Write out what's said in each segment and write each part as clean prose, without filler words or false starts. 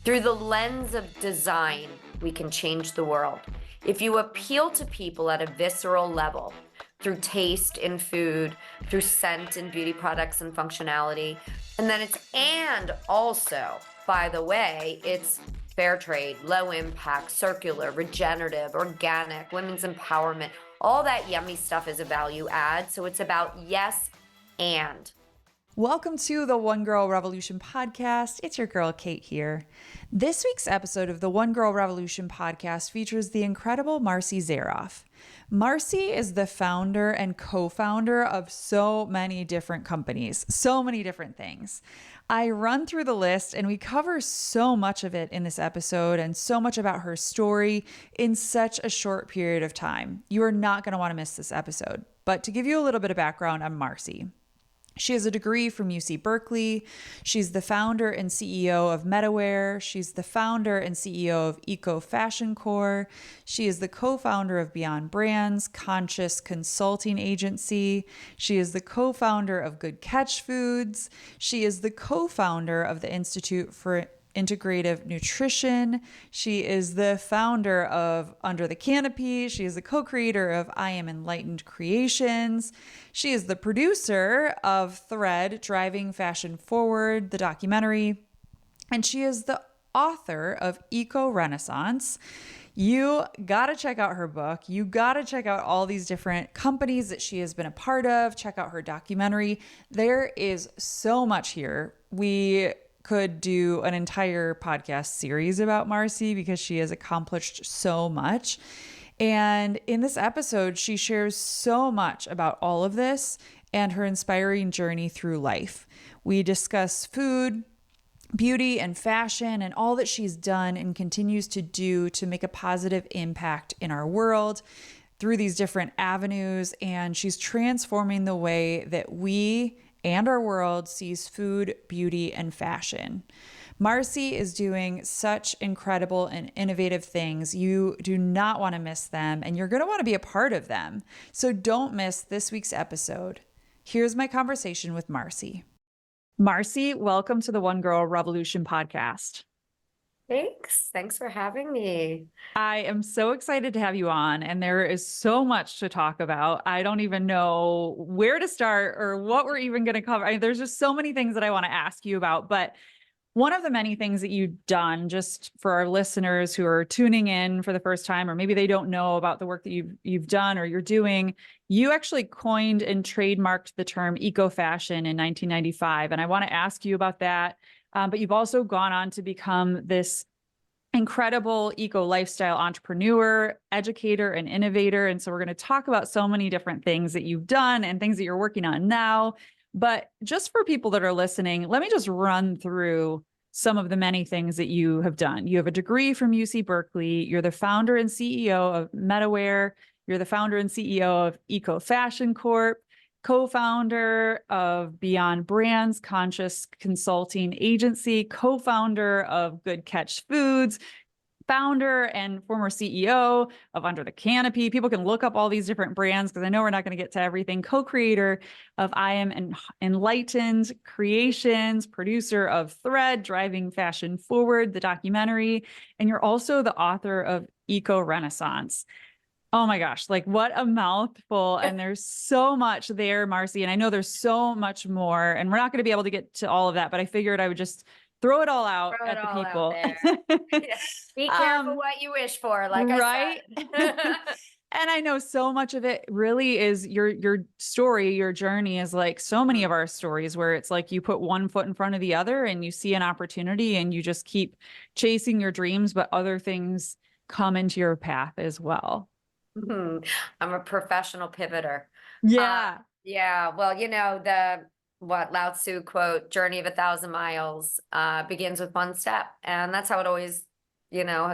Through the lens of design, we can change the world. If you appeal to people at a visceral level, through taste in food, through scent in beauty products and functionality, and also, by the way, it's fair trade, low impact, circular, regenerative, organic, women's empowerment, all that yummy stuff is a value add. So it's about yes and. Welcome to the One Girl Revolution podcast. It's your girl, Kate, here. This week's episode of the One Girl Revolution podcast features the incredible Marci Zaroff. Marci is the founder and co-founder of so many different companies, so many different things. I run through the list and we cover so much of it in this episode and so much about her story in such a short period of time. You are not going to want to miss this episode. But to give you a little bit of background on Marci, she has a degree from UC Berkeley. She's the founder and CEO of MetaWear. She's the founder and CEO of ECOfashion Corp. She is the co-founder of BeyondBrands Conscious Consulting Agency. She is the co-founder of Good Catch Foods. She is the co-founder of the Institute for Integrative Nutrition. She is the founder of Under the Canopy. She is the co-creator of I AM Enlightened Creations. She is the producer of Thread, Driving Fashion Forward, the documentary. And she is the author of ECOrenaissance. You got to check out her book. You got to check out all these different companies that she has been a part of. Check out her documentary. There is so much here. We could do an entire podcast series about Marci because she has accomplished so much. And in this episode, she shares so much about all of this and her inspiring journey through life. We discuss food, beauty, and fashion, and all that she's done and continues to do to make a positive impact in our world through these different avenues. And she's transforming the way that we and our world sees food, beauty, and fashion. Marci is doing such incredible and innovative things. You do not want to miss them, and you're going to want to be a part of them. So don't miss this week's episode. Here's my conversation with Marci. Marci, welcome to the One Girl Revolution podcast. Thanks for having me. I am so excited to have you on, and there is so much to talk about. I don't even know where to start or what we're even going to cover. I mean, there's just so many things that I want to ask you about, but one of the many things that you've done, just for our listeners who are tuning in for the first time, or maybe they don't know about the work that you've done or you're doing, you actually coined and trademarked the term eco-fashion in 1995. And I want to ask you about that. But you've also gone on to become this incredible eco-lifestyle entrepreneur, educator, and innovator. And so we're going to talk about so many different things that you've done and things that you're working on now. But just for people that are listening, let me just run through some of the many things that you have done. You have a degree from UC Berkeley. You're the founder and CEO of MetaWear. You're the founder and CEO of ECOfashion Corp, co-founder of BeyondBrands Conscious Consulting Agency, co-founder of Good Catch Foods, founder and former CEO of Under the Canopy. People can look up all these different brands because I know we're not going to get to everything. Co-creator of I AM Enlightened Creations, producer of Thread, Driving Fashion Forward, the documentary, and you're also the author of ECOrenaissance. Oh my gosh, like what a mouthful. And there's so much there, Marci. And I know there's so much more, and we're not going to be able to get to all of that, but I figured I would just throw it all out at the people. Be careful what you wish for, like I said. And I know so much of it really is your story, your journey is like so many of our stories where it's like you put one foot in front of the other and you see an opportunity and you just keep chasing your dreams, but other things come into your path as well. I'm a professional pivoter. Yeah. Yeah. Well, you know, Lao Tzu quote, journey of 1,000 miles begins with one step. And that's how it always,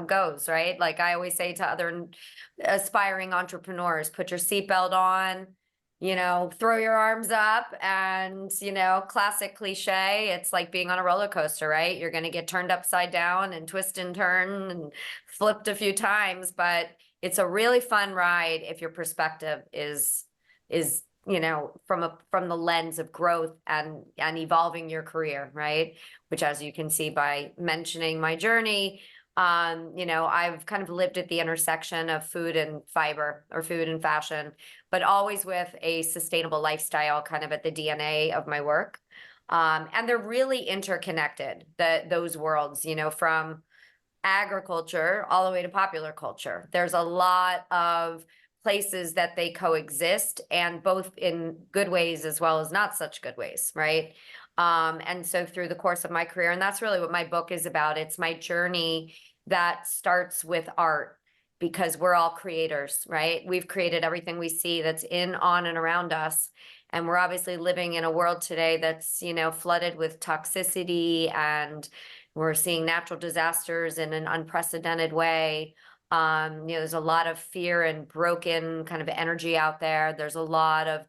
goes, right? Like I always say to other aspiring entrepreneurs, put your seatbelt on, throw your arms up and, classic cliche, it's like being on a roller coaster, right? You're going to get turned upside down and twist and turn and flipped a few times, but it's a really fun ride if your perspective is from the lens of growth and evolving your career, right? Which, as you can see by mentioning my journey, I've kind of lived at the intersection of food and fiber, or food and fashion, but always with a sustainable lifestyle kind of at the DNA of my work. And they're really interconnected, those worlds, from agriculture all the way to popular culture. There's a lot of places that they coexist, and both in good ways as well as not such good ways, right? And so through the course of my career, and that's really what my book is about. It's my journey that starts with art, because we're all creators, right? We've created everything we see that's in, on, and around us. And we're obviously living in a world today that's, flooded with toxicity, and we're seeing natural disasters in an unprecedented way. There's a lot of fear and broken kind of energy out there. There's a lot of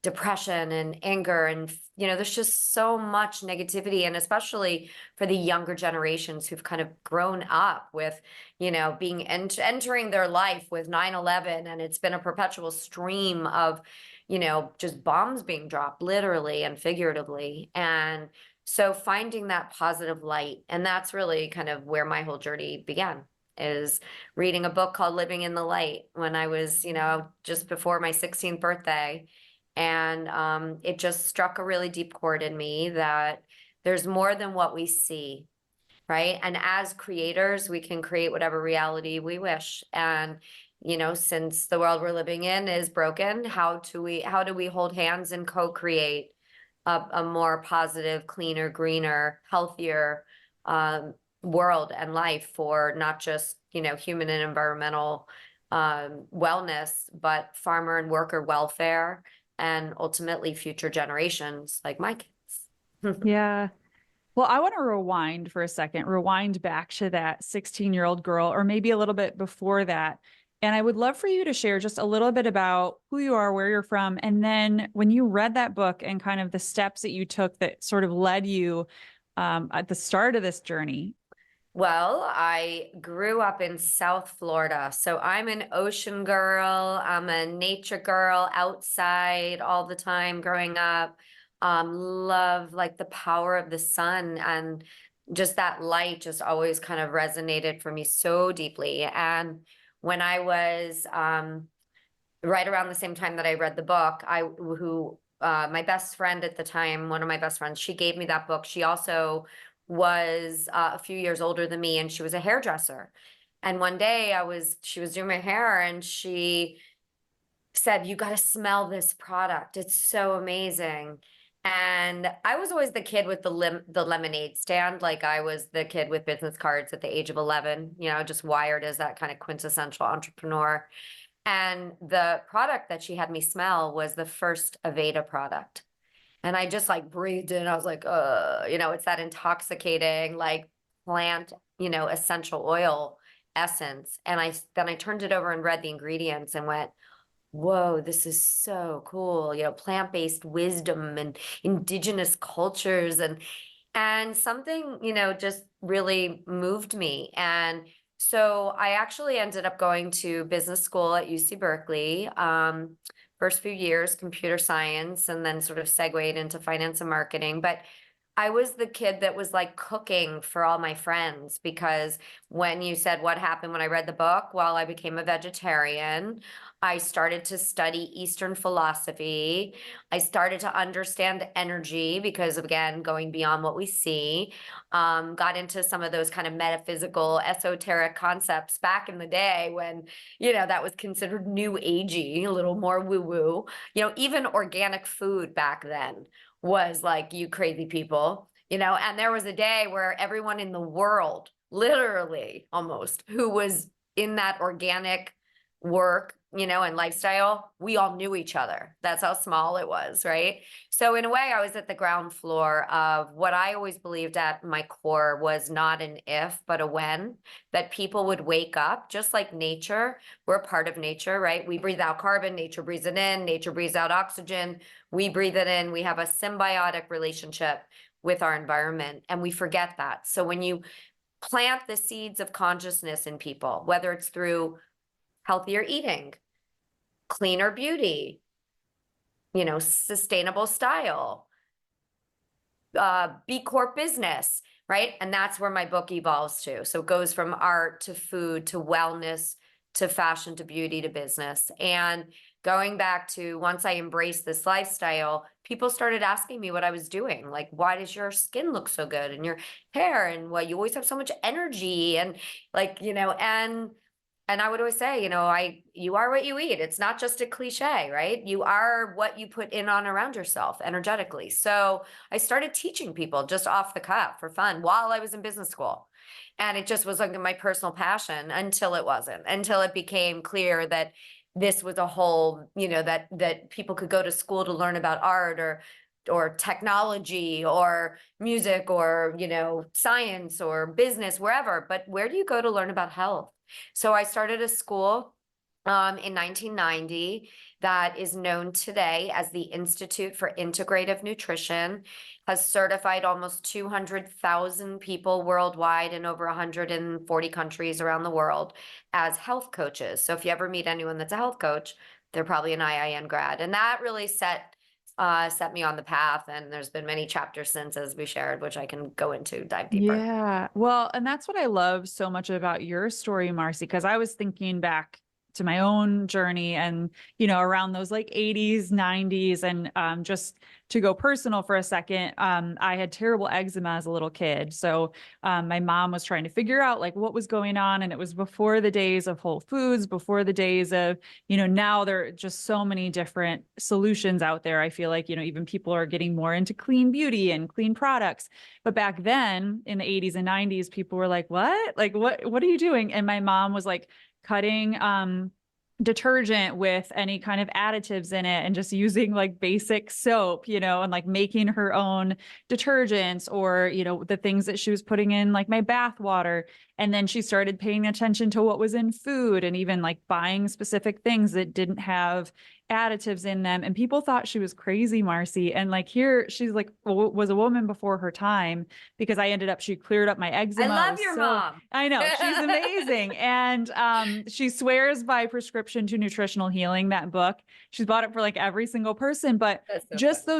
depression and anger, and there's just so much negativity, and especially for the younger generations who've kind of grown up with being entering their life with 9/11, and it's been a perpetual stream of just bombs being dropped, literally and figuratively. And so finding that positive light, and that's really kind of where my whole journey began, is reading a book called Living in the Light when I was just before my 16th birthday. And it just struck a really deep chord in me that there's more than what we see, right? And as creators, we can create whatever reality we wish. And since the world we're living in is broken, how do we hold hands and co-create a more positive, cleaner, greener, healthier world and life for not just human and environmental wellness, but farmer and worker welfare, and ultimately future generations like my kids. Yeah. Well, I want to rewind for a second, rewind back to that 16-year-old girl, or maybe a little bit before that. And I would love for you to share just a little bit about who you are, where you're from, and then when you read that book and kind of the steps that you took that sort of led you at the start of this journey. Well, I grew up in South Florida, so I'm an ocean girl. I'm a nature girl, outside all the time growing up. Love like the power of the sun, and just that light just always kind of resonated for me so deeply. And when I was right around the same time that I read the book, my best friend at the time, one of my best friends, she gave me that book. She also was a few years older than me, and she was a hairdresser. And one day she was doing my hair, and she said, "You got to smell this product. It's so amazing." And I was always the kid with the lemonade stand. Like, I was the kid with business cards at the age of 11, just wired as that kind of quintessential entrepreneur. And the product that she had me smell was the first Aveda product. And I just like breathed in. I was like, it's that intoxicating, like plant, essential oil essence. And then I turned it over and read the ingredients and went, whoa, this is so cool. Plant-based wisdom and indigenous cultures, and something, just really moved me. And so I actually ended up going to business school at UC Berkeley. First few years, computer science, and then sort of segued into finance and marketing. But I was the kid that was like cooking for all my friends, because when you said what happened when I read the book, well, I became a vegetarian. I started to study Eastern philosophy. I started to understand energy, because again, going beyond what we see, got into some of those kind of metaphysical, esoteric concepts back in the day when, that was considered new agey, a little more woo-woo. Even organic food back then was like, you crazy people, and there was a day where everyone in the world, literally almost, who was in that organic work, and lifestyle, we all knew each other. That's how small it was, right? So in a way, I was at the ground floor of what I always believed at my core was not an if, but a when, that people would wake up, just like nature. We're a part of nature, right? We breathe out carbon, nature breathes it in, nature breathes out oxygen, we breathe it in. We have a symbiotic relationship with our environment, and we forget that. So when you plant the seeds of consciousness in people, whether it's through healthier eating, cleaner beauty, sustainable style, B Corp business, right? And that's where my book evolves to. So it goes from art to food to wellness to fashion to beauty to business. And going back to once I embraced this lifestyle, people started asking me what I was doing. Like, why does your skin look so good and your hair, and why you always have so much energy, and like, and I would always say, you are what you eat. It's not just a cliche, right? You are what you put in on around yourself energetically. So I started teaching people just off the cuff for fun while I was in business school. And it just was like my personal passion until it wasn't, until it became clear that this was a whole, that people could go to school to learn about art or technology or music or, science or business, wherever. But where do you go to learn about health? So I started a school in 1990 that is known today as the Institute for Integrative Nutrition, has certified almost 200,000 people worldwide in over 140 countries around the world as health coaches. So if you ever meet anyone that's a health coach, they're probably an IIN grad. And that really set me on the path. And there's been many chapters since, as we shared, which I can go into, dive deeper. Yeah. Well, and that's what I love so much about your story, Marci, because I was thinking back to my own journey and, around those like 80s, 90s. And just to go personal for a second, I had terrible eczema as a little kid. So my mom was trying to figure out like what was going on. And it was before the days of Whole Foods, before the days of, now there are just so many different solutions out there. I feel like, even people are getting more into clean beauty and clean products. But back then in the 80s and 90s, people were like, what? Like, what are you doing? And my mom was like, cutting detergent with any kind of additives in it and just using like basic soap, and like making her own detergents or, the things that she was putting in like my bath water. And then she started paying attention to what was in food and even like buying specific things that didn't have additives in them. And people thought she was crazy, Marci. And like here, she's like, was a woman before her time because she cleared up my eczema. I love your mom. I know, she's amazing. And she swears by prescription to nutritional healing, that book. She's bought it for like every single person, but So just fun.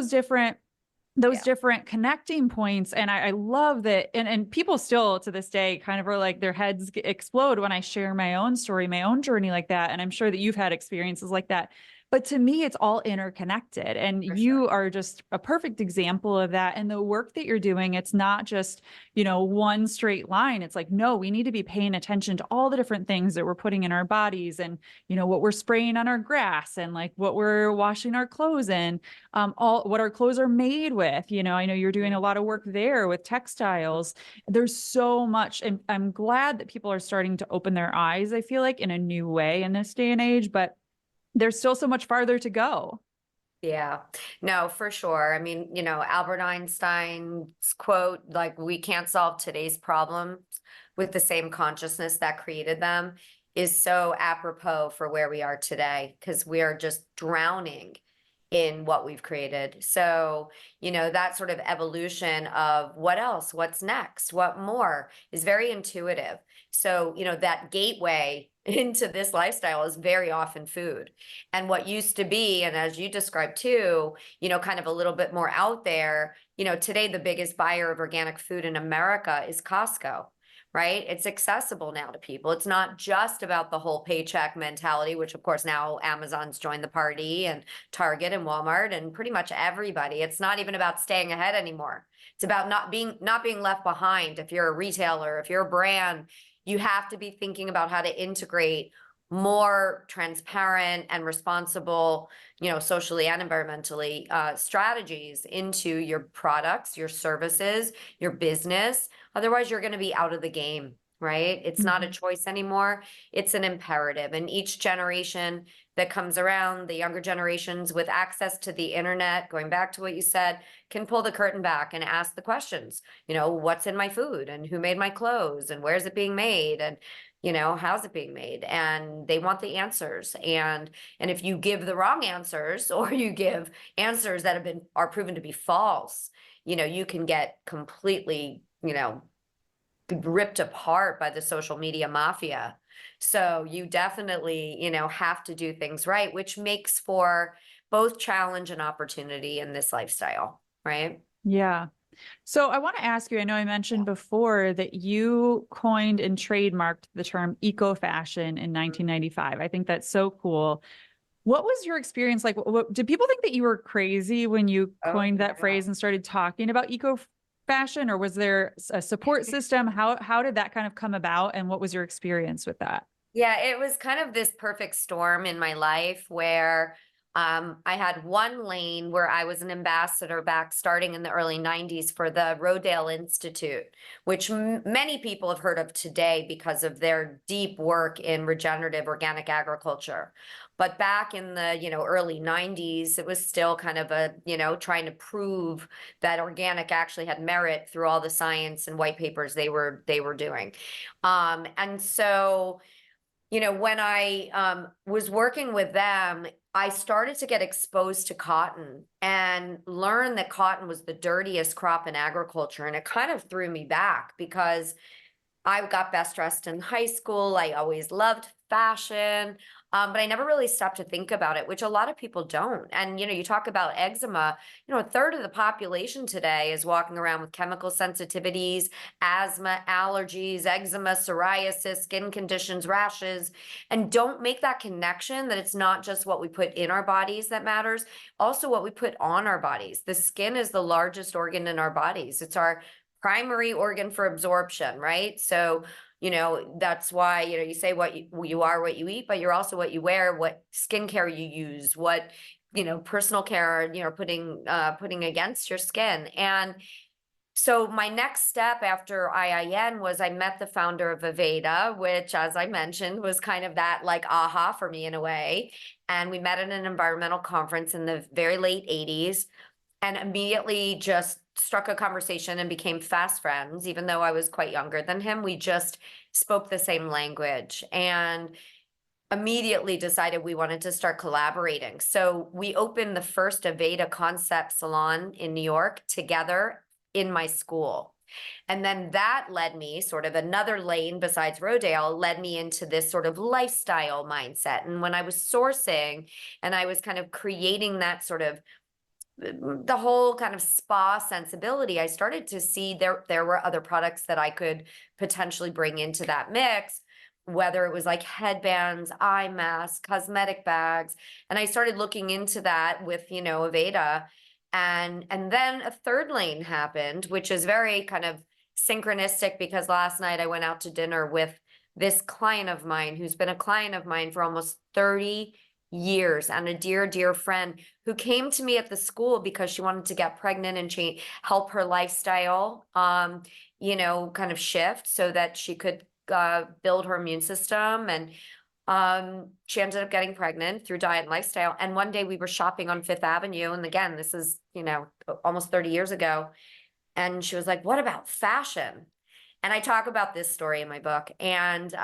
those different connecting points. And I love that. And people still to this day kind of are like their heads explode when I share my own story, my own journey like that. And I'm sure that you've had experiences like that. But to me, it's all interconnected. And you are just a perfect example of that. And the work that you're doing, it's not just, one straight line. It's like, no, we need to be paying attention to all the different things that we're putting in our bodies and, what we're spraying on our grass and like what we're washing our clothes in, all what our clothes are made with. I know you're doing a lot of work there with textiles. There's so much. And I'm glad that people are starting to open their eyes, I feel like, in a new way in this day and age. But there's still so much farther to go. Yeah, no, for sure. I mean, Albert Einstein's quote, like, we can't solve today's problems with the same consciousness that created them, is so apropos for where we are today, because we are just drowning in what we've created. So, that sort of evolution of what else, what's next, what more is very intuitive. So, that gateway into this lifestyle is very often food. And what used to be, and as you described too, kind of a little bit more out there, today the biggest buyer of organic food in America is Costco, right? It's accessible now to people. It's not just about the whole paycheck mentality, which of course now Amazon's joined the party, and Target and Walmart and pretty much everybody. It's not even about staying ahead anymore. It's about not being left behind. If you're a retailer, if you're a brand, you have to be thinking about how to integrate more transparent and responsible, socially and environmentally strategies into your products, your services, your business. Otherwise, you're going to be out of the game, right? It's not a choice anymore. It's an imperative. And each generation that comes around, the younger generations with access to the internet, going back to what you said, can pull the curtain back and ask the questions, what's in my food and who made my clothes and where's it being made and, how's it being made? And they want the answers. And if you give the wrong answers or you give answers that are proven to be false, you can get completely, ripped apart by the social media mafia. So you definitely, have to do things right, which makes for both challenge and opportunity in this lifestyle, right? Yeah. So I want to ask you, I know I mentioned before that you coined and trademarked the term eco-fashion in 1995. I think that's so cool. What was your experience like? Did people think that you were crazy when you Oh, coined that no. phrase and started talking about eco-fashion, or was there a support system? How did that kind of come about, and what was your experience with that? Yeah, it was kind of this perfect storm in my life where I had one lane where I was an ambassador back starting in the early 90s for the Rodale Institute, which many people have heard of today because of their deep work in regenerative organic agriculture. But back in the, early 90s, it was still kind of a, trying to prove that organic actually had merit through all the science and white papers they were doing. And so when I was working with them, I started to get exposed to cotton and learn that cotton was the dirtiest crop in agriculture. And it kind of threw me back because I got best dressed in high school. I always loved fashion, but I never really stopped to think about it, which a lot of people don't. And, you talk about eczema, a third of the population today is walking around with chemical sensitivities, asthma, allergies, eczema, psoriasis, skin conditions, rashes, and don't make that connection that it's not just what we put in our bodies that matters, also what we put on our bodies. The skin is the largest organ in our bodies. It's our primary organ for absorption, right? So, that's why, you say what you are, what you eat, but you're also what you wear, what skincare you use, what, personal care, putting against your skin. And so my next step after IIN was I met the founder of Aveda, which, as I mentioned, was kind of that like aha for me in a way. And we met at an environmental conference in the very late 80s and immediately just struck a conversation and became fast friends. Even though I was quite younger than him, we just spoke the same language and immediately decided we wanted to start collaborating. So we opened the first Aveda concept salon in New York together in my school. And then that led me sort of another lane besides Rodale led me into this sort of lifestyle mindset. And when I was sourcing and I was kind of creating that sort of the whole kind of spa sensibility, I started to see there were other products that I could potentially bring into that mix, whether it was like headbands, eye masks, cosmetic bags. And I started looking into that with, Aveda. And then a third lane happened, which is very kind of synchronistic because last night I went out to dinner with this client of mine who's been a client of mine for almost 30 years and a dear, dear friend who came to me at the school because she wanted to get pregnant and help her lifestyle, kind of shift so that she could build her immune system. And she ended up getting pregnant through diet and lifestyle. And one day we were shopping on Fifth Avenue. And again, this is, almost 30 years ago. And she was like, what about fashion? And I talk about this story in my book. And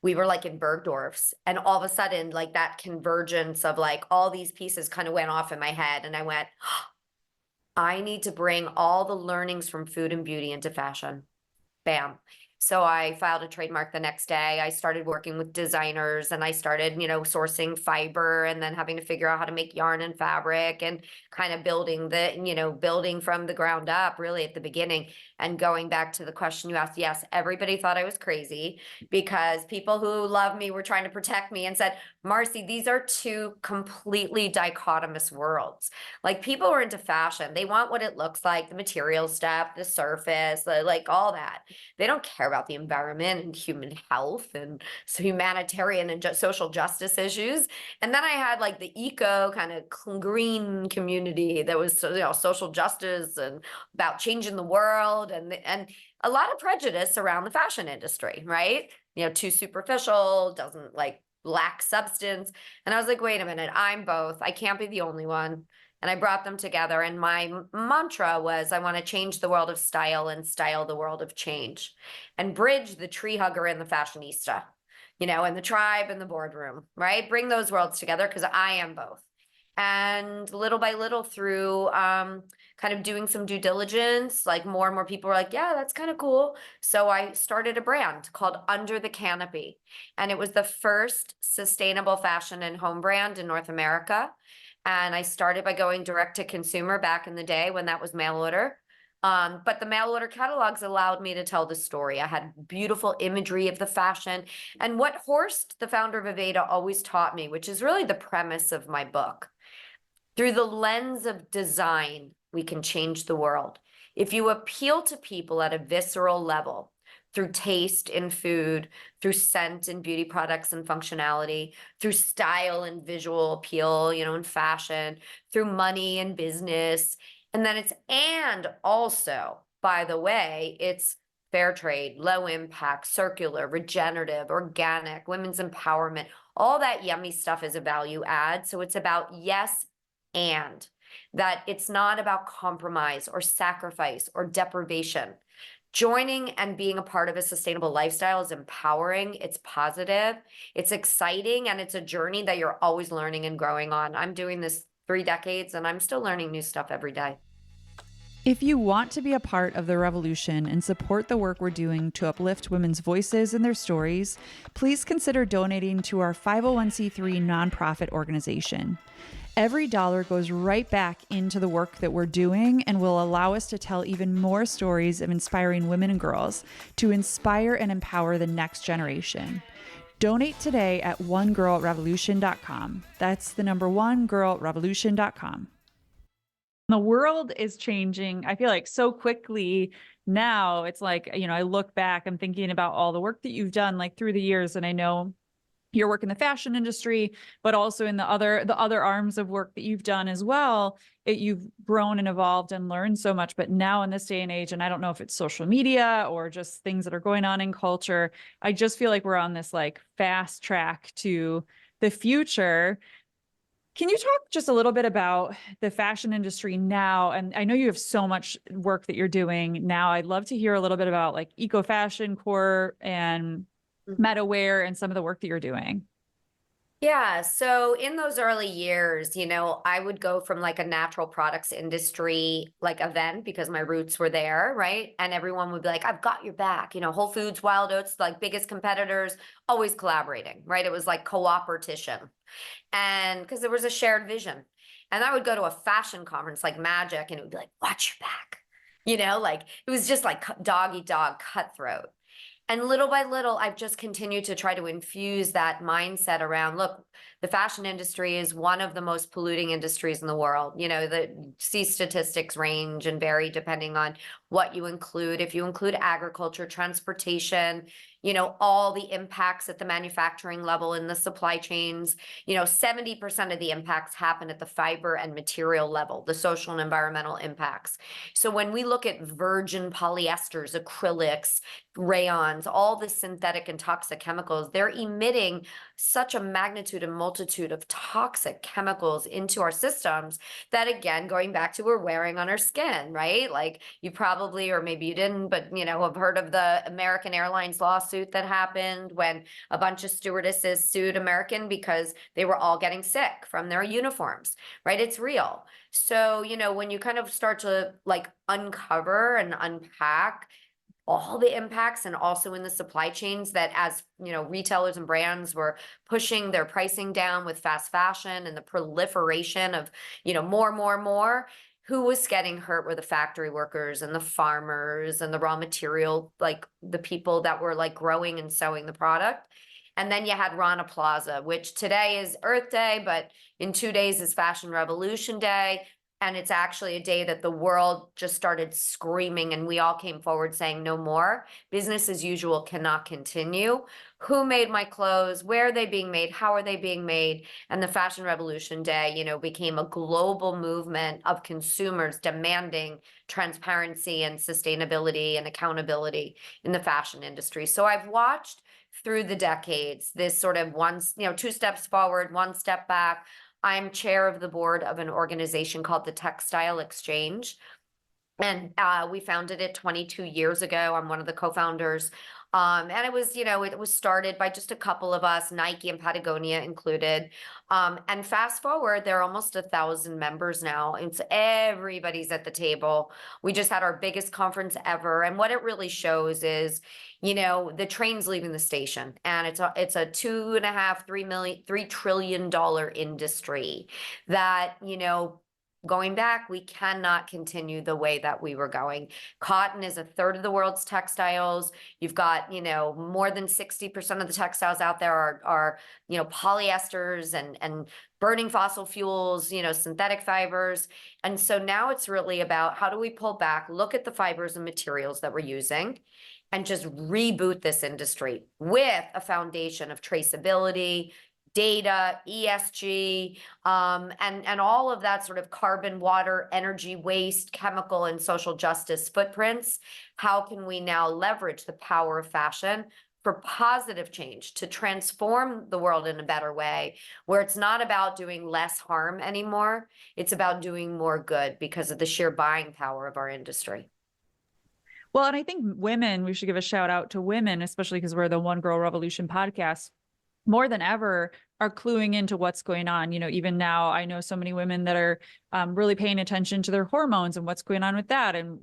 we were like in Bergdorf's and all of a sudden like that convergence of like all these pieces kind of went off in my head. And I went, I need to bring all the learnings from food and beauty into fashion. Bam. So I filed a trademark the next day. I started working with designers and I started, sourcing fiber and then having to figure out how to make yarn and fabric and kind of building from the ground up really at the beginning. And going back to the question you asked, yes, everybody thought I was crazy because people who love me were trying to protect me and said, Marci, these are two completely dichotomous worlds. Like people are into fashion. They want what it looks like, the material step, the surface, like all that. They don't care about the environment and human health and humanitarian and social justice issues. And then I had like the eco kind of green community that was, social justice and about changing the world and a lot of prejudice around the fashion industry, right? Too superficial, doesn't like lack substance. And I was like, wait a minute, I'm both. I can't be the only one. And I brought them together. And my mantra was, I want to change the world of style and style the world of change and bridge the tree hugger and the fashionista, and the tribe and the boardroom, right? Bring those worlds together because I am both. And little by little, through kind of doing some due diligence, like more and more people were like, yeah, that's kind of cool. So I started a brand called Under the Canopy. And it was the first sustainable fashion and home brand in North America. And I started by going direct to consumer back in the day when that was mail order. But the mail order catalogs allowed me to tell the story. I had beautiful imagery of the fashion. And what Horst, the founder of Aveda, always taught me, which is really the premise of my book, through the lens of design, we can change the world. If you appeal to people at a visceral level, through taste in food, through scent and beauty products and functionality, through style and visual appeal, in fashion, through money and business, and also, by the way, it's fair trade, low impact, circular, regenerative, organic, women's empowerment, all that yummy stuff is a value add. So it's about yes, and that it's not about compromise or sacrifice or deprivation. Joining and being a part of a sustainable lifestyle is empowering, it's positive, it's exciting, and it's a journey that you're always learning and growing on. I'm doing this 3 decades and I'm still learning new stuff every day. If you want to be a part of the revolution and support the work we're doing to uplift women's voices and their stories, please consider donating to our 501c3 nonprofit organization. Every dollar goes right back into the work that we're doing and will allow us to tell even more stories of inspiring women and girls to inspire and empower the next generation. Donate today at onegirlrevolution.com. That's the number onegirlrevolution.com. The world is changing, I feel like, so quickly now. It's like, I look back, I'm thinking about all the work that you've done like through the years. And I know your work in the fashion industry, but also in the other arms of work that you've done as well. You've grown and evolved and learned so much. But now in this day and age, and I don't know if it's social media or just things that are going on in culture, I just feel like we're on this like fast track to the future. Can you talk just a little bit about the fashion industry now? And I know you have so much work that you're doing now. I'd love to hear a little bit about like ECOfashion Corp and MetaWear and some of the work that you're doing. Yeah. So in those early years, I would go from like a natural products industry like event because my roots were there, right? And everyone would be like, I've got your back. Whole Foods, Wild Oats, like biggest competitors, always collaborating, right? It was like cooperation. And because there was a shared vision. And I would go to a fashion conference like Magic and it would be like, watch your back. Like it was just like dog eat dog, cutthroat. And little by little, I've just continued to try to infuse that mindset around, look, the fashion industry is one of the most polluting industries in the world. See statistics range and vary depending on what you include. If you include agriculture, transportation, all the impacts at the manufacturing level in the supply chains, 70% of the impacts happen at the fiber and material level, the social and environmental impacts. So when we look at virgin polyesters, acrylics, rayons, all the synthetic and toxic chemicals, they're emitting such a magnitude and multitude of toxic chemicals into our systems that, again, going back to we're wearing on our skin, right? Like you probably, or maybe you didn't, but have heard of the American Airlines lawsuit that happened when a bunch of stewardesses sued American because they were all getting sick from their uniforms, right? It's real. So, when you kind of start to like uncover and unpack all the impacts, and also in the supply chains that as retailers and brands were pushing their pricing down with fast fashion and the proliferation of more, who was getting hurt were the factory workers and the farmers and the raw material, like the people that were like growing and sewing the product. And then you had Rana Plaza, which today is Earth Day, but in 2 days is Fashion Revolution Day. And it's actually a day that the world just started screaming and we all came forward saying no more. Business as usual cannot continue. Who made my clothes? Where are they being made? How are they being made? And the Fashion Revolution Day, became a global movement of consumers demanding transparency and sustainability and accountability in the fashion industry. So I've watched through the decades this sort of 2 steps forward, 1 step back. I'm chair of the board of an organization called the Textile Exchange. And we founded it 22 years ago. I'm one of the co-founders. And it was, it was started by just a couple of us, Nike and Patagonia included. And fast forward, there are almost 1,000 members now. It's everybody's at the table. We just had our biggest conference ever. And what it really shows is, the train's leaving the station, and it's a 2.5, $3 trillion industry that, going back, we cannot continue the way that we were going. Cotton is a third of the world's textiles. You've got, more than 60% of the textiles out there are polyesters and burning fossil fuels, synthetic fibers. And so now it's really about how do we pull back, look at the fibers and materials that we're using, and just reboot this industry with a foundation of traceability, data, ESG, and all of that sort of carbon, water, energy, waste, chemical, and social justice footprints. How can we now leverage the power of fashion for positive change to transform the world in a better way, where it's not about doing less harm anymore, it's about doing more good because of the sheer buying power of our industry. Well, and I think women, we should give a shout out to women, especially because we're the One Girl Revolution podcast, more than ever are cluing into what's going on. Even now, I know so many women that are really paying attention to their hormones and what's going on with that, and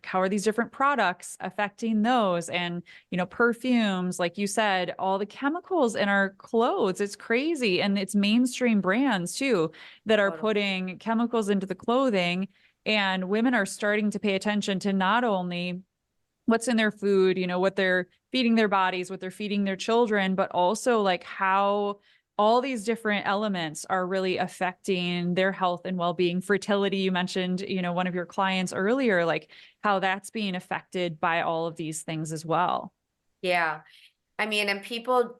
how are these different products affecting those, and perfumes, like you said, all the chemicals in our clothes. It's crazy, and it's mainstream brands too that are putting chemicals into the clothing, and women are starting to pay attention to not only what's in their food, what they're feeding their bodies, what they're feeding their children, but also like how all these different elements are really affecting their health and well-being. Fertility, you mentioned, one of your clients earlier, like how that's being affected by all of these things as well. Yeah. I mean, and people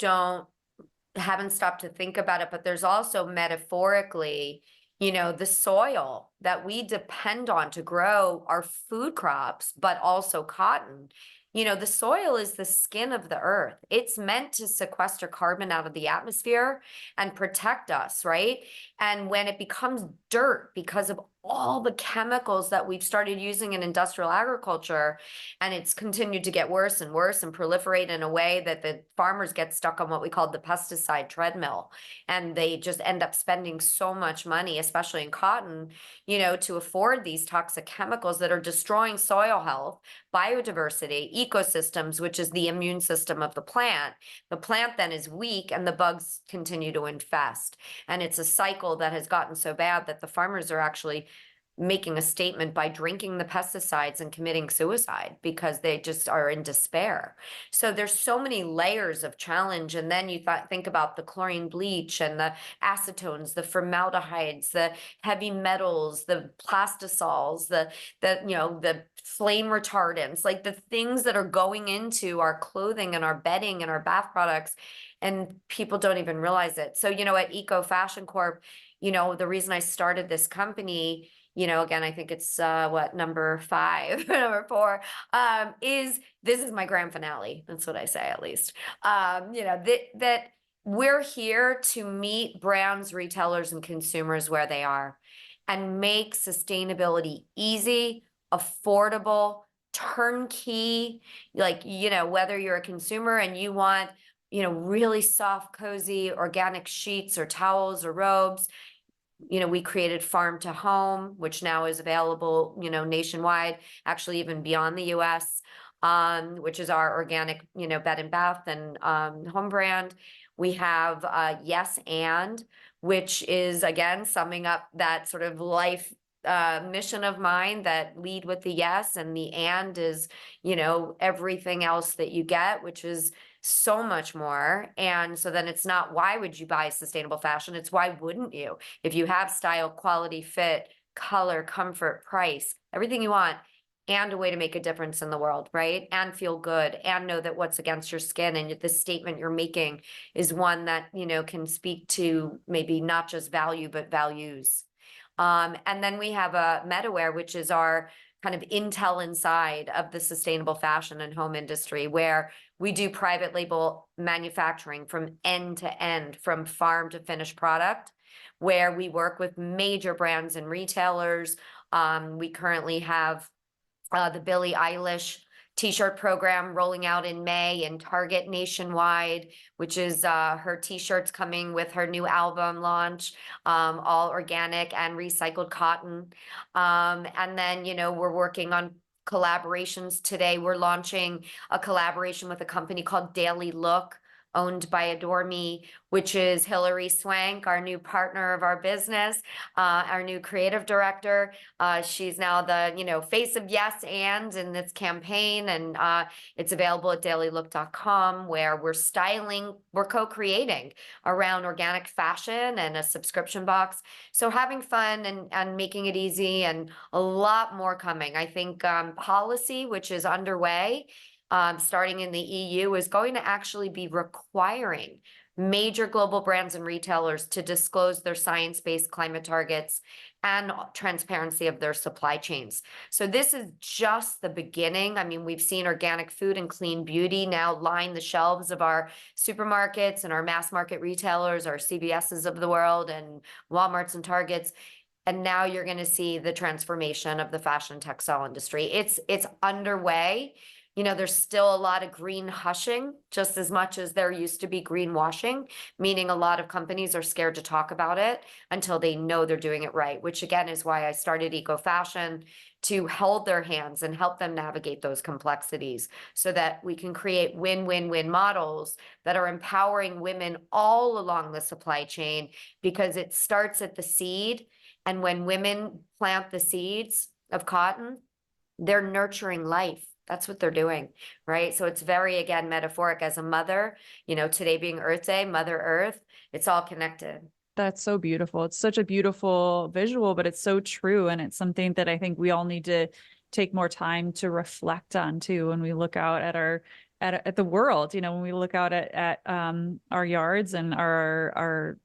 haven't stopped to think about it, but there's also metaphorically, the soil that we depend on to grow our food crops, but also cotton. The soil is the skin of the earth. It's meant to sequester carbon out of the atmosphere and protect us, right? And when it becomes dirt because of all the chemicals that we've started using in industrial agriculture, and it's continued to get worse and worse and proliferate in a way that the farmers get stuck on what we call the pesticide treadmill. And they just end up spending so much money, especially in cotton, to afford these toxic chemicals that are destroying soil health, biodiversity, ecosystems, which is the immune system of the plant. The plant then is weak and the bugs continue to infest. And it's a cycle that has gotten so bad that the farmers are actually making a statement by drinking the pesticides and committing suicide because they just are in despair. So there's so many layers of challenge. And then you think about the chlorine bleach and the acetones, the formaldehydes, the heavy metals, the plastisols, the flame retardants, like the things that are going into our clothing and our bedding and our bath products, and people don't even realize it. So, at ECOfashion Corp, the reason I started this company, again, I think it's number 5, number 4, is this is my grand finale. That's what I say, at least. That we're here to meet brands, retailers, and consumers where they are and make sustainability easy, affordable, turnkey, whether you're a consumer and you want, really soft, cozy, organic sheets or towels or robes. We created Farm to Home, which now is available, nationwide, actually even beyond the US, which is our organic, bed and bath and home brand. We have Yes And, which is, again, summing up that sort of life mission of mine, that lead with the yes, and the and is, everything else that you get, which is so much more. And so then it's not, why would you buy sustainable fashion? It's why wouldn't you? If you have style, quality, fit, color, comfort, price, everything you want, and a way to make a difference in the world, right? And feel good and know that what's against your skin and the statement you're making is one that, can speak to maybe not just value, but values. And then we have a MetaWear, which is our kind of intel inside of the sustainable fashion and home industry, where we do private label manufacturing from end to end, from farm to finished product, where we work with major brands and retailers. We currently have the Billie Eilish t-shirt program rolling out in May in Target nationwide, which is her t-shirts coming with her new album launch, all organic and recycled cotton. And then, we're working on collaborations today. We're launching a collaboration with a company called Daily Look, owned by Adore Me, which is Hilary Swank, our new partner of our business, our new creative director. She's now the, face of Yes and in this campaign. And it's available at dailylook.com, where we're co-creating around organic fashion and a subscription box. So having fun and making it easy, and a lot more coming. I think policy, which is underway, starting in the EU, is going to actually be requiring major global brands and retailers to disclose their science-based climate targets and transparency of their supply chains. So this is just the beginning. I mean, we've seen organic food and clean beauty now line the shelves of our supermarkets and our mass market retailers, our CVSs of the world, and Walmarts and Targets. And now you're going to see the transformation of the fashion textile industry. It's underway. There's still a lot of green hushing, just as much as there used to be greenwashing, meaning a lot of companies are scared to talk about it until they know they're doing it right, which again is why I started EcoFashion, to hold their hands and help them navigate those complexities so that we can create win-win-win models that are empowering women all along the supply chain, because it starts at the seed. And when women plant the seeds of cotton, they're nurturing life. That's what they're doing, right? So it's very, again, metaphoric. As a mother, today being Earth Day, Mother Earth, it's all connected. That's so beautiful. It's such a beautiful visual, but it's so true. And it's something that I think we all need to take more time to reflect on too, when we look out at the world, when we look out at our yards and our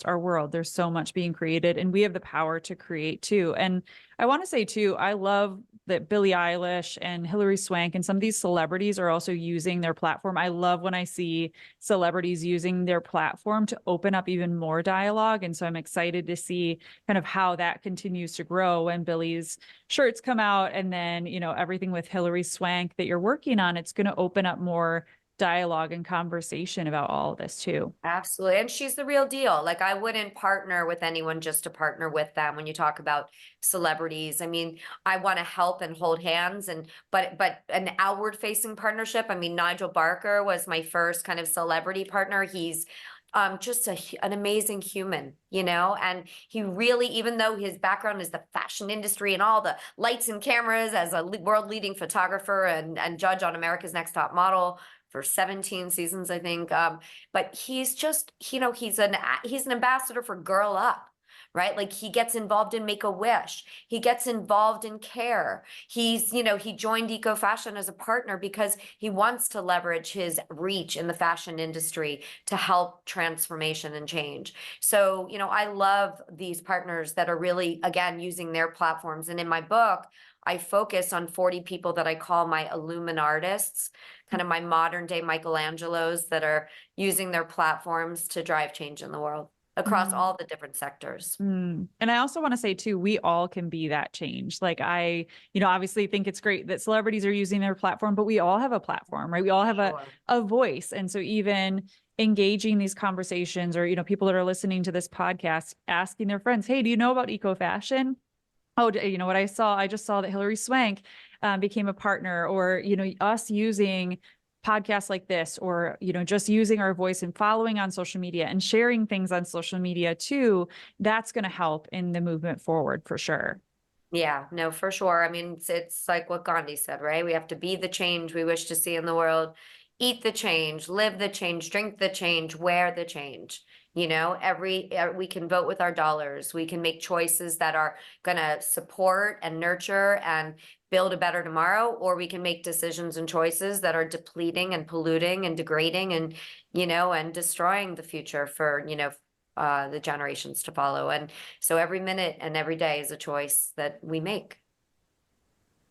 world. There's so much being created, and we have the power to create too. And I want to say too, I love that Billie Eilish and Hilary Swank and some of these celebrities are also using their platform. I love when I see celebrities using their platform to open up even more dialogue. And so I'm excited to see kind of how that continues to grow when Billie's shirts come out. And then, everything with Hilary Swank that you're working on, it's going to open up more dialogue and conversation about all of this too. Absolutely. And she's the real deal. Like, I wouldn't partner with anyone just to partner with them. When you talk about celebrities, I mean, I want to help and hold hands, but an outward facing partnership. I mean, Nigel Barker was my first kind of celebrity partner. He's just an amazing human, and he really, even though his background is the fashion industry and all the lights and cameras as a world leading photographer and judge on America's Next Top Model for 17 seasons, I think. But he's just, he's an ambassador for Girl Up, right? Like, he gets involved in Make-A-Wish. He gets involved in care. He joined EcoFashion as a partner because he wants to leverage his reach in the fashion industry to help transformation and change. So, I love these partners that are really, again, using their platforms. And in my book, I focus on 40 people that I call my Illuminartists, kind of my modern day Michelangelos that are using their platforms to drive change in the world across all the different sectors. And I also want to say too, we all can be that change. Like, I, obviously think it's great that celebrities are using their platform, but we all have a platform, right? We all have a voice. And so even engaging these conversations, or, people that are listening to this podcast, asking their friends, hey, do you know about EcoFashion? Oh, what I just saw that Hilary Swank became a partner, or, us using podcasts like this, or, just using our voice and following on social media and sharing things on social media too, that's going to help in the movement forward for sure. Yeah, no, for sure. I mean, it's like what Gandhi said, right? We have to be the change we wish to see in the world, eat the change, live the change, drink the change, wear the change. We can vote with our dollars. We can make choices that are going to support and nurture and build a better tomorrow, or we can make decisions and choices that are depleting and polluting and degrading and, and destroying the future for, the generations to follow. And so every minute and every day is a choice that we make.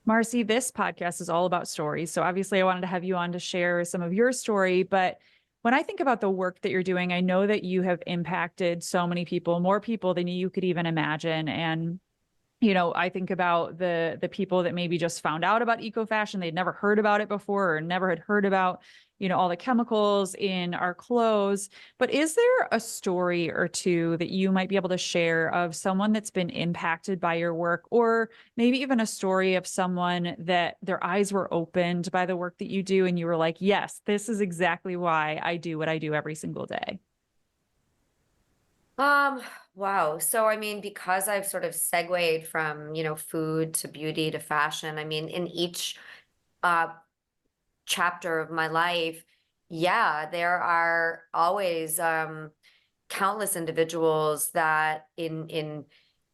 Marci, this podcast is all about stories. So obviously I wanted to have you on to share some of your story, but when I think about the work that you're doing, I know that you have impacted so many people, more people than you could even imagine. And I think about the people that maybe just found out about eco fashion. They'd never heard about it before or never had heard about, all the chemicals in our clothes. But is there a story or two that you might be able to share of someone that's been impacted by your work, or maybe even a story of someone that their eyes were opened by the work that you do and you were like, yes, this is exactly why I do what I do every single day? Wow. So, I mean, because I've sort of segued from, food to beauty to fashion, I mean, in each uh, chapter of my life, yeah, there are always countless individuals that in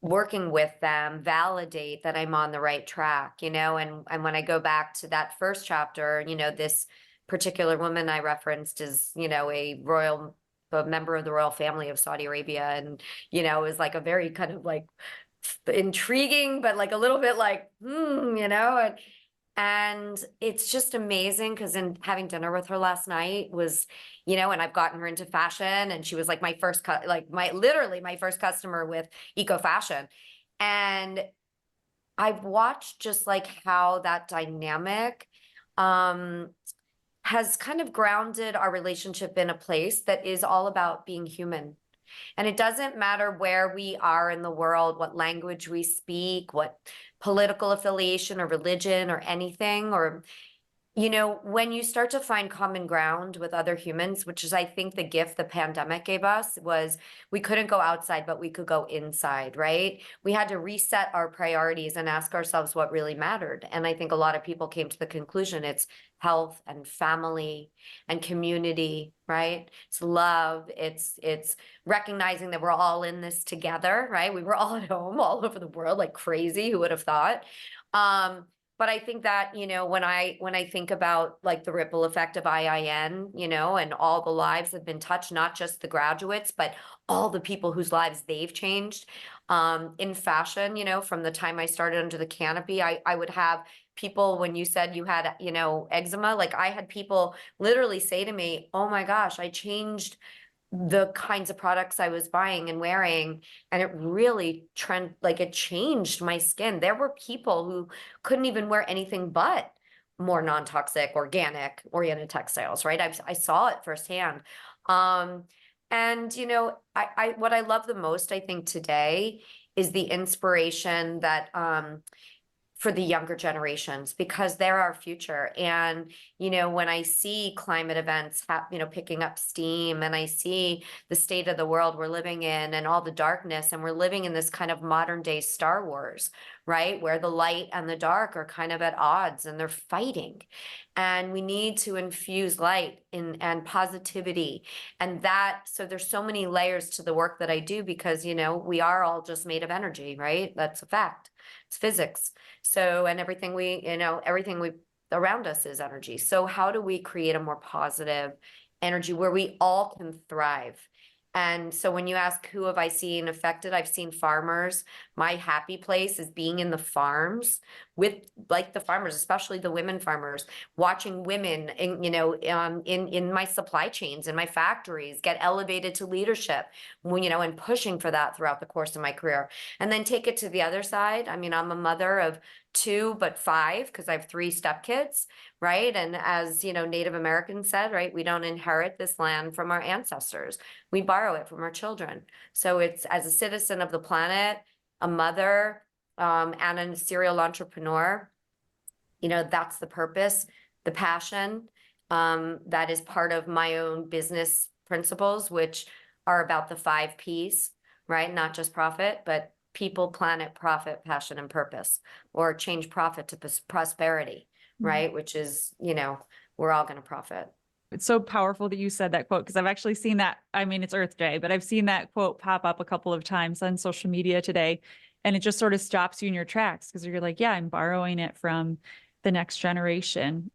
working with them validate that I'm on the right track, and when I go back to that first chapter, this particular woman I referenced is, a member of the royal family of Saudi Arabia, and is like a very kind of like intriguing, but like a little bit like, and it's just amazing because in having dinner with her last night was, and I've gotten her into fashion, and she was like my first literally my first customer with eco fashion. And I've watched just like how that dynamic has kind of grounded our relationship in a place that is all about being human. And it doesn't matter where we are in the world, what language we speak, what political affiliation or religion or anything, or, when you start to find common ground with other humans, which is, I think, the gift the pandemic gave us, was we couldn't go outside, but we could go inside, right? We had to reset our priorities and ask ourselves what really mattered. And I think a lot of people came to the conclusion it's health and family and community, right? It's love. It's recognizing that we're all in this together, right? We were all at home all over the world like crazy. Who would have thought? But I think that, when I think about like the ripple effect of IIN, and all the lives have been touched, not just the graduates, but all the people whose lives they've changed, in fashion, from the time I started Under the Canopy, I would have people, when you said you had, eczema, like I had people literally say to me, oh my gosh, I changed the kinds of products I was buying and wearing, and it really it changed my skin. There were people who couldn't even wear anything but more non-toxic, organic oriented textiles, right? I saw it firsthand. And I what I love the most, I think, today is the inspiration that for the younger generations, because they're our future. And, when I see climate events, picking up steam, and I see the state of the world we're living in and all the darkness, and we're living in this kind of modern day Star Wars, right? Where the light and the dark are kind of at odds and they're fighting. And we need to infuse light and positivity. And so there's so many layers to the work that I do because, we are all just made of energy, right? That's a fact. It's physics. So, and everything we around us is energy. So how do we create a more positive energy where we all can thrive? And so when you ask who have I seen affected, I've seen farmers. My happy place is being in the farms with like the farmers, especially the women farmers, watching women in my supply chains, in my factories get elevated to leadership, and pushing for that throughout the course of my career. And then take it to the other side. I mean, I'm a mother of 2, but 5, because I have 3 stepkids, right? And as Native Americans said, right, we don't inherit this land from our ancestors. We borrow it from our children. So it's, as a citizen of the planet, a mother, and a serial entrepreneur, that's the purpose, the passion, that is part of my own business principles, which are about the 5 Ps, right? Not just profit, but people, planet, profit, passion, and purpose, or change profit to prosperity, right? Which is, we're all going to profit. It's so powerful that you said that quote, because I've actually seen that. I mean, it's Earth Day, but I've seen that quote pop up a couple of times on social media today. And it just sort of stops you in your tracks because you're like, yeah, I'm borrowing it from the next generation.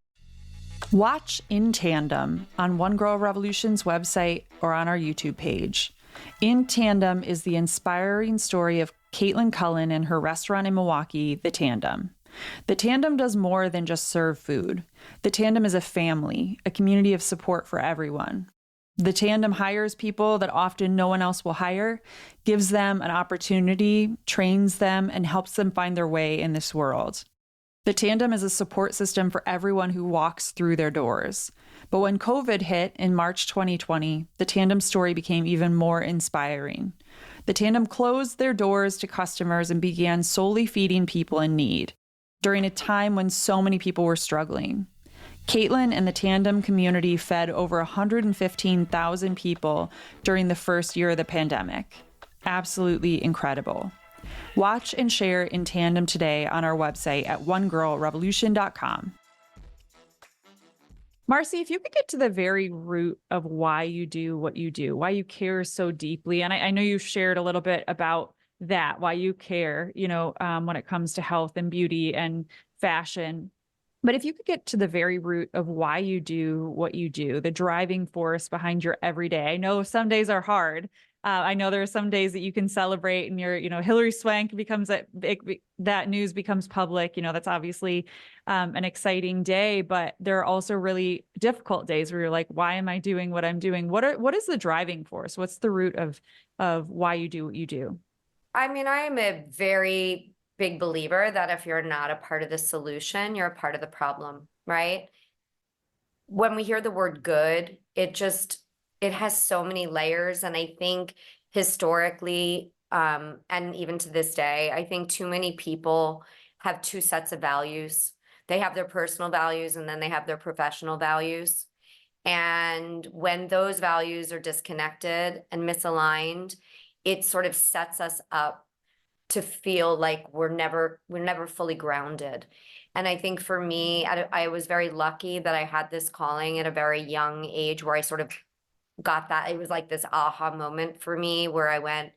Watch In Tandem on One Girl Revolution's website or on our YouTube page. In Tandem is the inspiring story of Caitlin Cullen and her restaurant in Milwaukee, The Tandem. The Tandem does more than just serve food. The Tandem is a family, a community of support for everyone. The tandem hires people that often no one else will hire, gives them an opportunity, trains them, and helps them find their way in this world. The tandem is a support system for everyone who walks through their doors. But when COVID hit in March 2020, the tandem story became even more inspiring. The tandem closed their doors to customers and began solely feeding people in need during a time when so many people were struggling. Caitlin and the tandem community fed over 115,000 people during the first year of the pandemic. Absolutely incredible. Watch and share in tandem today on our website at onegirlrevolution.com. Marci, if you could get to the very root of why you do what you do, why you care so deeply, and I know you shared a little bit about that, why you care, when it comes to health and beauty and fashion. But if you could get to the very root of why you do what you do, the driving force behind your everyday. I know some days are hard. I know there are some days that you can celebrate and Hillary Swank becomes that news becomes public. That's obviously an exciting day, but there are also really difficult days where you're like, why am I doing what I'm doing? What is the driving force? What's the root of why you do what you do? I mean, I am a very big believer that if you're not a part of the solution, you're a part of the problem, right? When we hear the word good, it has so many layers. And I think historically, and even to this day, I think too many people have two sets of values. They have their personal values and then they have their professional values. And when those values are disconnected and misaligned, it sort of sets us up to feel like we're never fully grounded. And I think for me, I was very lucky that I had this calling at a very young age where I sort of got that. It was like this aha moment for me where I went,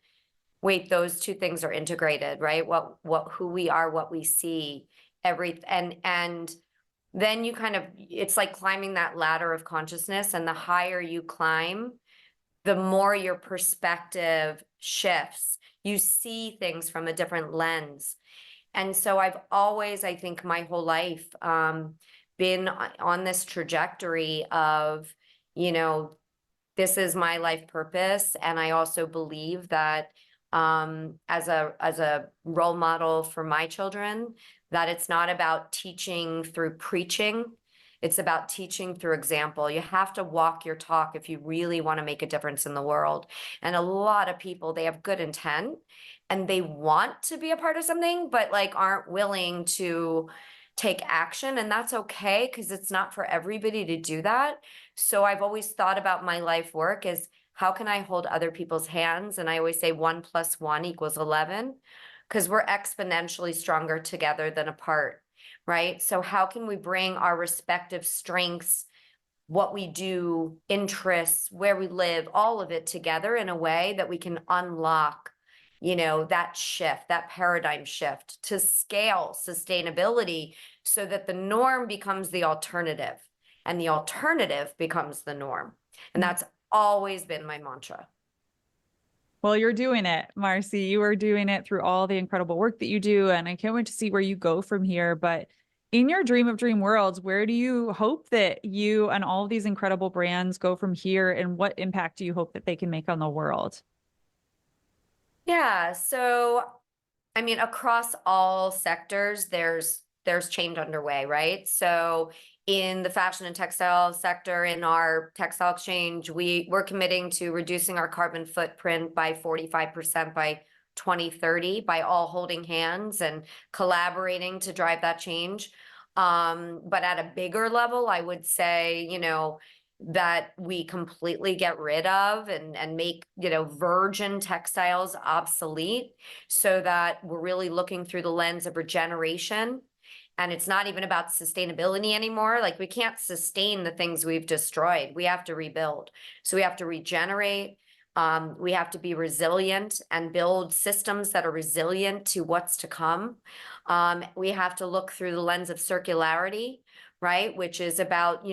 wait, those two things are integrated, right? Who we are, what we see, and then you it's like climbing that ladder of consciousness, and the higher you climb, the more your perspective shifts. You see things from a different lens. And so I've always, I think my whole life, been on this trajectory of, this is my life purpose. And I also believe that as a role model for my children, that it's not about teaching through preaching. It's about teaching through example. You have to walk your talk if you really want to make a difference in the world. And a lot of people, they have good intent and they want to be a part of something, but aren't willing to take action. And that's okay, because it's not for everybody to do that. So I've always thought about my life work as, how can I hold other people's hands? And I always say 1 + 1 = 11, because we're exponentially stronger together than apart. Right? So how can we bring our respective strengths, what we do, interests, where we live, all of it together in a way that we can unlock, that shift, that paradigm shift to scale sustainability so that the norm becomes the alternative and the alternative becomes the norm. And that's always been my mantra. Well, you're doing it, Marci. You are doing it through all the incredible work that you do. And I can't wait to see where you go from here. But in your dream of dream worlds, where do you hope that you and all of these incredible brands go from here? And what impact do you hope that they can make on the world? Yeah. So, I mean, across all sectors, there's change underway, right? So in the fashion and textile sector, in our textile exchange, we're committing to reducing our carbon footprint by 45% by 2030 by all holding hands and collaborating to drive that change. But at a bigger level, I would say, that we completely get rid of and make, virgin textiles obsolete, so that we're really looking through the lens of regeneration. And it's not even about sustainability anymore. We can't sustain the things we've destroyed. We have to rebuild. So we have to regenerate. We have to be resilient and build systems that are resilient to what's to come. We have to look through the lens of circularity, right? Which is about,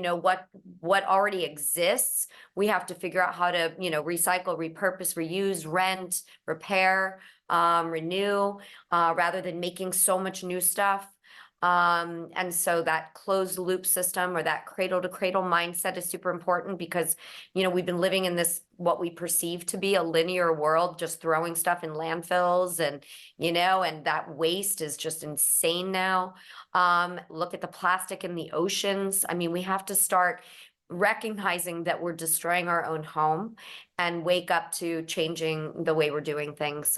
what already exists. We have to figure out how to, recycle, repurpose, reuse, rent, repair, renew, rather than making so much new stuff. And so that closed loop system or that cradle to cradle mindset is super important because, we've been living in this, what we perceive to be a linear world, just throwing stuff in landfills and that waste is just insane now. Look at the plastic in the oceans. I mean, we have to start recognizing that we're destroying our own home and wake up to changing the way we're doing things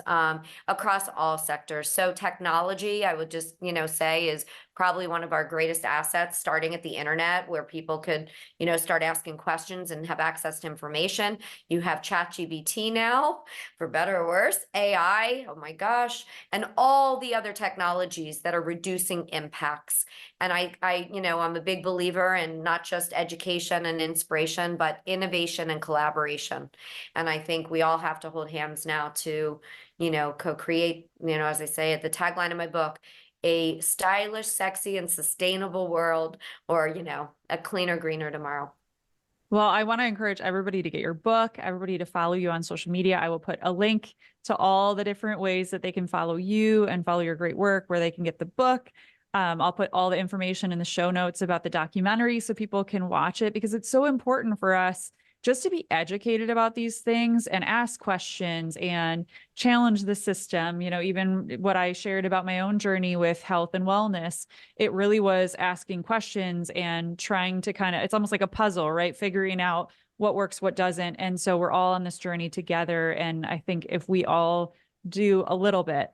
across all sectors. So technology, I would just, say is probably one of our greatest assets, starting at the internet where people could, start asking questions and have access to information. You have ChatGPT now, for better or worse, AI, oh my gosh, and all the other technologies that are reducing impacts. And I'm a big believer in not just education and inspiration, but innovation and collaboration. And I think we all have to hold hands now to, co-create, as I say at the tagline of my book, a stylish, sexy, and sustainable world, or, a cleaner, greener tomorrow. Well, I want to encourage everybody to get your book, everybody to follow you on social media. I will put a link to all the different ways that they can follow you and follow your great work, where they can get the book. I'll put all the information in the show notes about the documentary so people can watch it, because it's so important for us just to be educated about these things and ask questions and challenge the system. Even what I shared about my own journey with health and wellness, it really was asking questions and trying to it's almost like a puzzle, right? Figuring out what works, what doesn't. And so we're all on this journey together. And I think if we all do a little bit,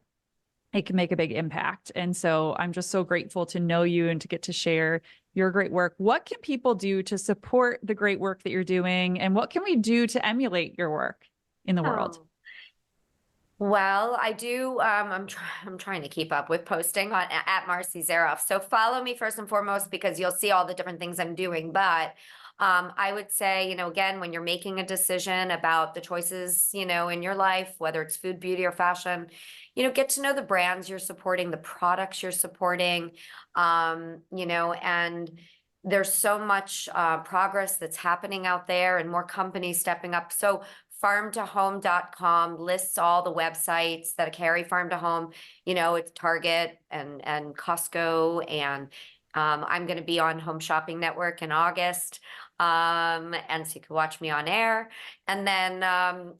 it can make a big impact. And so I'm just so grateful to know you and to get to share your great work. What can people do to support the great work that you're doing? And what can we do to emulate your work in the world? Well, I do. I'm trying to keep up with posting on at Marci Zaroff. So follow me first and foremost, because you'll see all the different things I'm doing. But I would say, again, when you're making a decision about the choices, in your life, whether it's food, beauty, or fashion, get to know the brands you're supporting, the products you're supporting, and there's so much progress that's happening out there and more companies stepping up. So farmtohome.com lists all the websites that carry farm to home. It's Target and Costco, and I'm going to be on Home Shopping Network in August. And so you can watch me on air. And then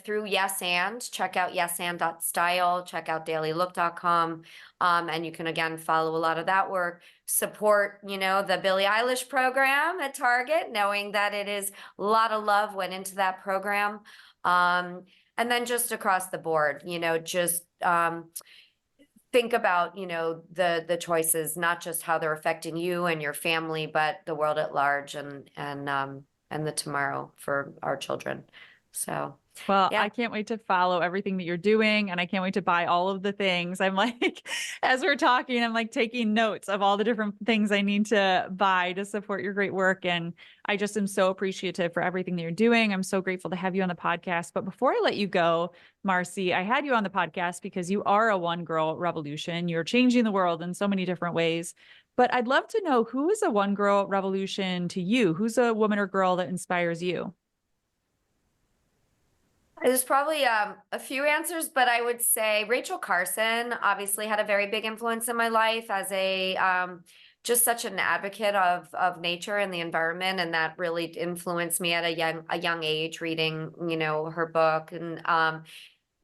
through Yes And, check out yesand.style, check out dailylook.com. And you can, again, follow a lot of that work. Support, the Billie Eilish program at Target, knowing that it is a lot of love went into that program. And then just across the board, just think about, the choices, not just how they're affecting you and your family, but the world at large and the tomorrow for our children. So, Well, yeah. I can't wait to follow everything that you're doing, and I can't wait to buy all of the things. I'm like, as we're talking, I'm like taking notes of all the different things I need to buy to support your great work. And I just am so appreciative for everything that you're doing. I'm so grateful to have you on the podcast. But before I let you go, Marci, I had you on the podcast because you are a one girl revolution. You're changing the world in so many different ways. But I'd love to know, who is a one girl revolution to you? Who's a woman or girl that inspires you? There's probably a few answers, but I would say Rachel Carson obviously had a very big influence in my life as a just such an advocate of nature and the environment, and that really influenced me at a young age, reading her book, and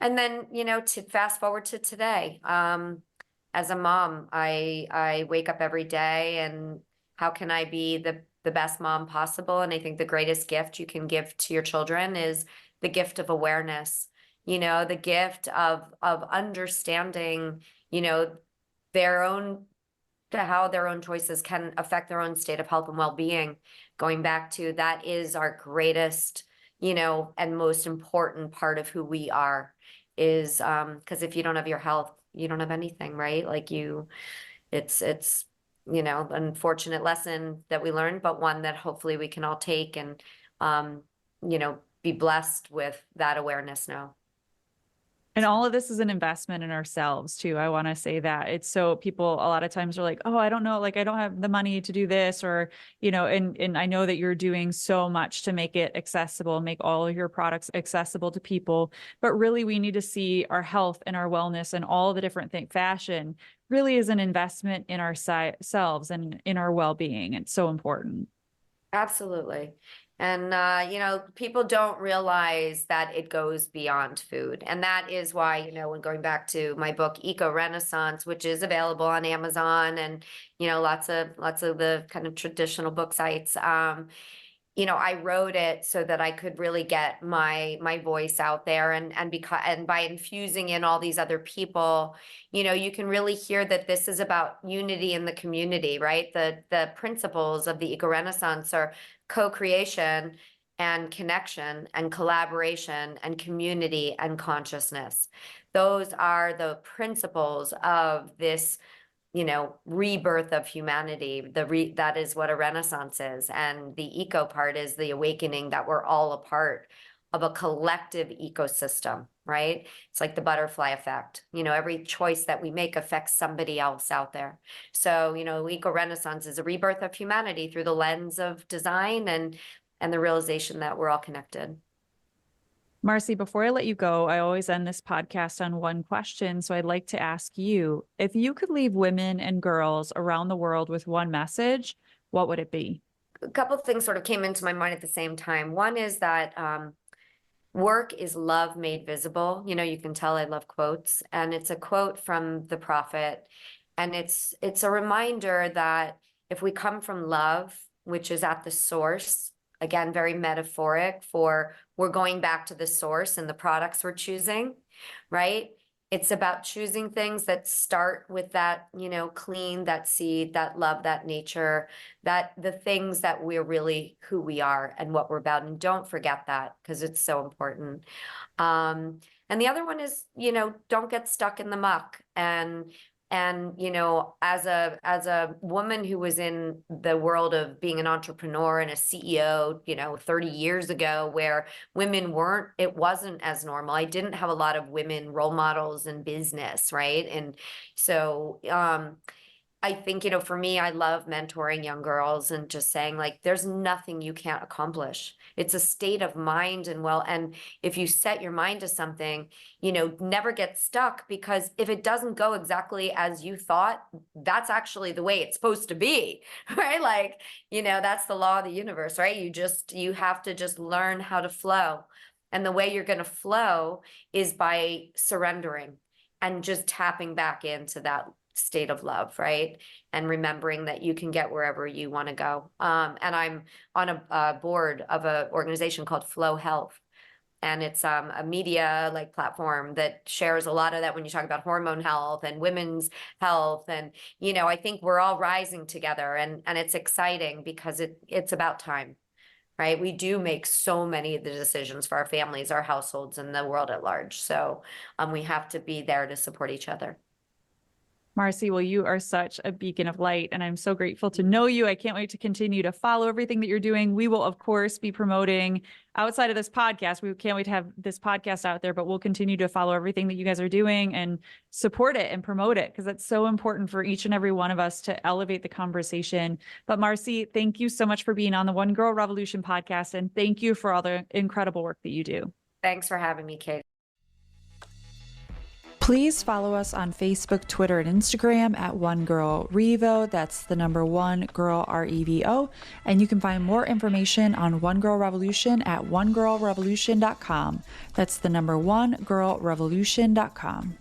then to fast forward to today, as a mom, I wake up every day and how can I be the best mom possible? And I think the greatest gift you can give to your children is the gift of awareness, the gift of understanding, their own, to how their own choices can affect their own state of health and well-being. Going back to that is our greatest, and most important part of who we are, is because if you don't have your health, you don't have anything, right? Like it's unfortunate lesson that we learned, but one that hopefully we can all take and be blessed with that awareness now. And all of this is an investment in ourselves too. I want to say that it's so people a lot of times are like, oh, I don't know, like I don't have the money to do this, or, and I know that you're doing so much to make it accessible, make all of your products accessible to people. But really we need to see our health and our wellness and all the different things. Fashion really is an investment in ourselves and in our well-being. It's so important. Absolutely. And, people don't realize that it goes beyond food. And that is why, when going back to my book, ECOrenaissance, which is available on Amazon and, lots of the kind of traditional book sites, I wrote it so that I could really get my voice out there, and by infusing in all these other people, you can really hear that this is about unity in the community, right? The principles of the ECOrenaissance are co-creation and connection and collaboration and community and consciousness. Those are the principles of this rebirth of humanity. That is what a renaissance is. And the eco part is the awakening that we're all a part of a collective ecosystem, right? It's like the butterfly effect. Every choice that we make affects somebody else out there. So, eco-renaissance is a rebirth of humanity through the lens of design and the realization that we're all connected. Marci, before I let you go, I always end this podcast on one question. So I'd like to ask you, if you could leave women and girls around the world with one message, what would it be? A couple of things sort of came into my mind at the same time. One is that work is love made visible. You can tell I love quotes, and it's a quote from the prophet. And it's a reminder that if we come from love, which is at the source, again, very metaphoric for we're going back to the source and the products we're choosing, right? It's about choosing things that start with that, clean, that seed, that love, that nature, that the things that we're really who we are and what we're about. And don't forget that, because it's so important. And the other one is, don't get stuck in the muck. And as a woman who was in the world of being an entrepreneur and a CEO, 30 years ago, where it wasn't as normal. I didn't have a lot of women role models in business, right? And so I think, for me, I love mentoring young girls and just saying, like, there's nothing you can't accomplish. It's a state of mind. And if you set your mind to something, never get stuck, because if it doesn't go exactly as you thought, that's actually the way it's supposed to be, right? Like, that's the law of the universe, right? You have to just learn how to flow. And the way you're going to flow is by surrendering and just tapping back into that state of love, right? And remembering that you can get wherever you want to go. And I'm on a board of an organization called Flow Health. And it's a media platform that shares a lot of that when you talk about hormone health and women's health. And, I think we're all rising together, and it's exciting because it's about time, right? We do make so many of the decisions for our families, our households, and the world at large. So we have to be there to support each other. Marci, well, you are such a beacon of light, and I'm so grateful to know you. I can't wait to continue to follow everything that you're doing. We will, of course, be promoting outside of this podcast. We can't wait to have this podcast out there, but we'll continue to follow everything that you guys are doing and support it and promote it, because it's so important for each and every one of us to elevate the conversation. But Marci, thank you so much for being on the One Girl Revolution podcast, and thank you for all the incredible work that you do. Thanks for having me, Kate. Please follow us on Facebook, Twitter, and Instagram at One Girl Revo. That's the number one girl REVO. And you can find more information on One Girl Revolution at onegirlrevolution.com. That's the number one girlrevolution.com.